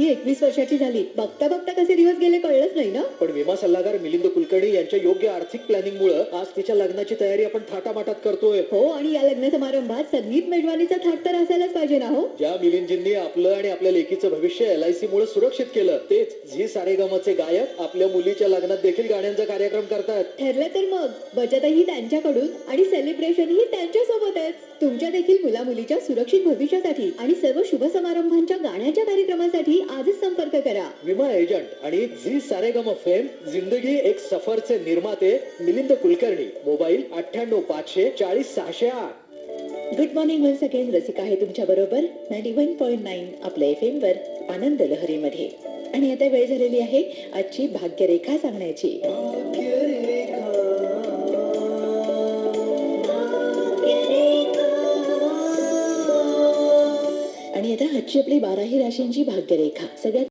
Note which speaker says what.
Speaker 1: 21 वर्षाची झाली. बघता बघता कसे दिवस गेले कळलंच नाही ना.
Speaker 2: पण विमा सल्लागार मिलिंद कुलकर्णी यांच्या योग्य आर्थिक प्लॅनिंगमुळे आज तिच्या लग्नाची तयारी आपण थाटामाटात करतोय.
Speaker 1: हो, आणि या लग्न समारंभात संगीत मेजवानीचा थाट तर असायलाच पाहिजे ना. हो,
Speaker 2: ज्या मिलिंदजींनी आपलं आणि आपल्या लेकीचं भविष्य LIC मुळे सुरक्षित केलं, तेच झी सारेगमचे गायक आपल्या मुलीच्या लग्नात देखील गाण्यांचा कार्यक्रम करतात.
Speaker 1: ठरलं तर मग बचतही त्यांच्याकडून आणि सेलिब्रेशनही त्यांच्या सोबतच. तुमच्या देखील मुला मुलीच्या सुरक्षित भविष्यासाठी आणि सर्व शुभ समारंभांच्या गाण्याच्या कार्यक्रमासाठी आजच संपर्क करा.
Speaker 2: विमा एजंट आणि झी सारेगम फेम जिंदगी एक सफरचे निर्माते Milind Kulkarni. Mobile 98 500 40 608.
Speaker 1: Good morning once again. Rasika आहे तुमच्या बरोबर 91.9 आपल्या FM वर आनंद लहरीमध्ये. आणि आता वेळ झालेली आहे आजची भाग्यरेखा सांगण्याची. आणि आता आजची आपली 12ही राशींची भाग्यरेखा. सगळ्यात